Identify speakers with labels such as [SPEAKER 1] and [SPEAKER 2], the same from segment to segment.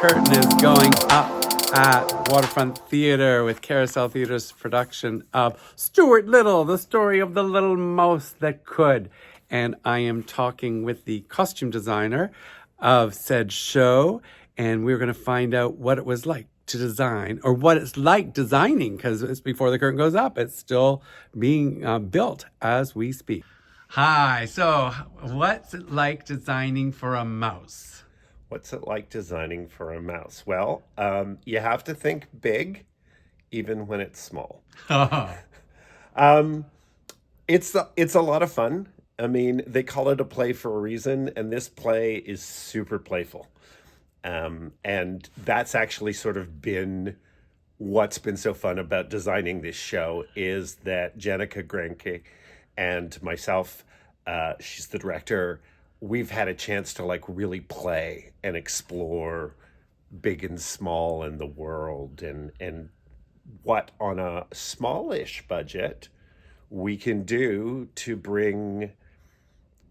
[SPEAKER 1] curtain is going up at Waterfront Theatre with Carousel Theatre's production of Stuart Little, the story of the little mouse that could. And I am talking with the costume designer of said show, and we're going to find out what it was like to design, or what it's like designing, because it's before the curtain goes up. It's still being built as we speak. Hi, so what's it like designing for a mouse?
[SPEAKER 2] What's it like designing for a mouse? Well, you have to think big, even when it's small. It's a lot of fun. I mean, they call it a play for a reason, and this play is super playful. And that's actually sort of been what's been so fun about designing this show, is that Jenica Granke and myself, she's the director, we've had a chance to like really play and explore big and small in the world, and what on a smallish budget we can do to bring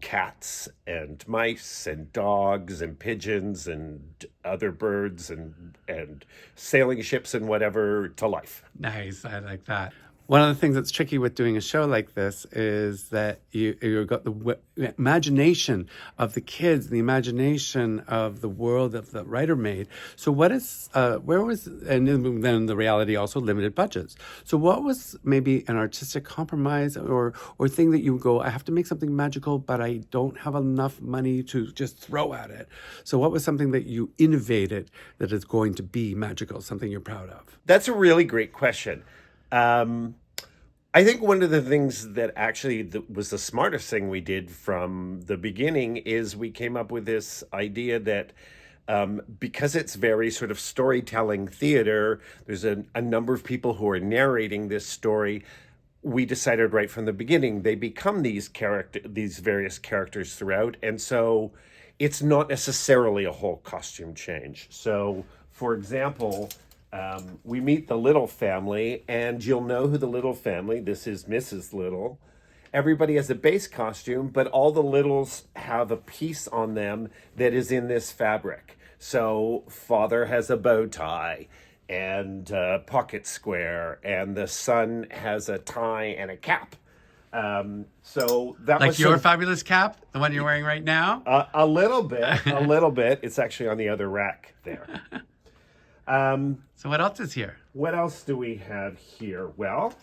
[SPEAKER 2] cats and mice and dogs and pigeons and other birds and sailing ships and whatever to life.
[SPEAKER 1] Nice, I like that. One of the things that's tricky with doing a show like this is that you've got the imagination of the kids, the imagination of the world that the writer made. So what is, and then the reality also limited budgets. So what was maybe an artistic compromise or thing that you go, I have to make something magical, but I don't have enough money to just throw at it. So what was something that you innovated that is going to be magical, something you're proud of?
[SPEAKER 2] That's a really great question. I think one of the things that actually was the smartest thing we did from the beginning is we came up with this idea that because it's very sort of storytelling theater, there's a number of people who are narrating this story. We decided right from the beginning they become these various characters throughout, and so it's not necessarily a whole costume change. So, for example, we meet the Little family, and you'll know who the Little family, this is Mrs. Little. Everybody has a base costume, but all the Littles have a piece on them that is in this fabric. So father has a bow tie and a pocket square, and the son has a tie and a cap. So that
[SPEAKER 1] like
[SPEAKER 2] was
[SPEAKER 1] your fabulous cap, the one you're wearing right now?
[SPEAKER 2] A little bit. It's actually on the other rack there.
[SPEAKER 1] So what else is here?
[SPEAKER 2] What else do we have here? Well,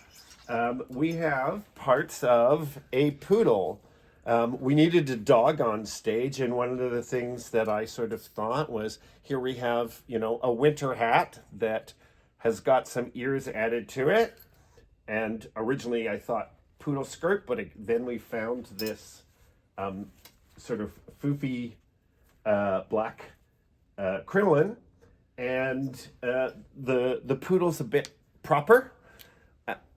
[SPEAKER 2] we have parts of a poodle. We needed a dog on stage, and one of the things that I sort of thought was, here we have, a winter hat that has got some ears added to it. And originally I thought poodle skirt, but then we found this sort of foofy black crinoline. And the poodle's a bit proper.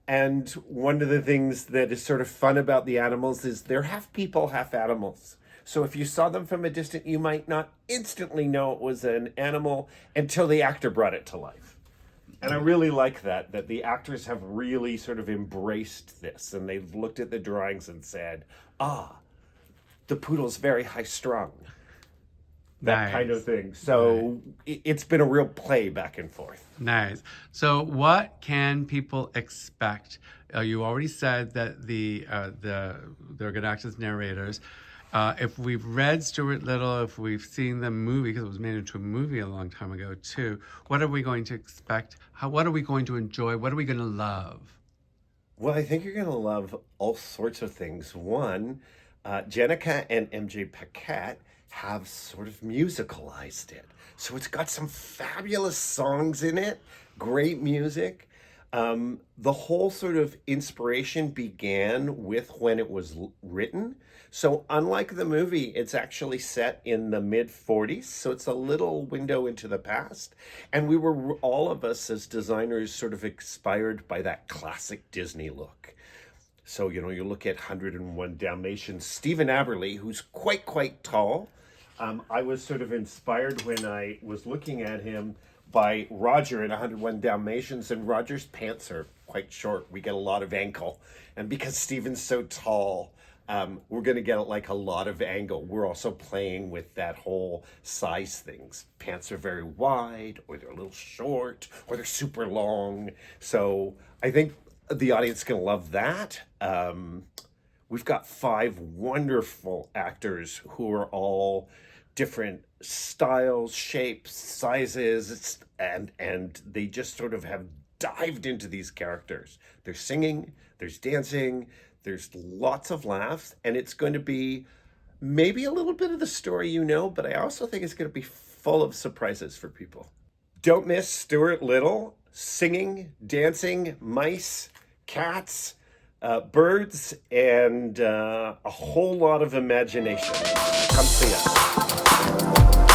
[SPEAKER 2] And one of the things that is sort of fun about the animals is they're half people, half animals. So if you saw them from a distance, you might not instantly know it was an animal until the actor brought it to life. And I really like that the actors have really sort of embraced this, and they've looked at the drawings and said, the poodle's very high strung. That kind of thing. So it's been a real play back and forth.
[SPEAKER 1] Nice. So what can people expect? You already said that they're going to act as narrators. If we've read Stuart Little, if we've seen the movie, because it was made into a movie a long time ago too, what are we going to expect? What are we going to enjoy? What are we going to love?
[SPEAKER 2] Well, I think you're going to love all sorts of things. One, Jenica and MJ Paquette have sort of musicalized it. So it's got some fabulous songs in it, great music. The whole sort of inspiration began with when it was written. So unlike the movie, it's actually set in the mid-40s. So it's a little window into the past. And we were, all of us as designers, sort of inspired by that classic Disney look. So, you look at 101 Dalmatians, Stephen Aberley, who's quite tall. I was sort of inspired when I was looking at him by Roger in 101 Dalmatians, and Roger's pants are quite short. We get a lot of ankle. And because Stephen's so tall, we're going to get like a lot of angle. We're also playing with that whole size things. Pants are very wide, or they're a little short, or they're super long. So I think the audience is going to love that. We've got 5 wonderful actors who are all different styles, shapes, sizes, and they just sort of have dived into these characters. There's singing, there's dancing, there's lots of laughs, and it's going to be maybe a little bit of the story you know, but I also think it's going to be full of surprises for people. Don't miss Stuart Little, singing, dancing, mice, cats, birds, and a whole lot of imagination. Come see us.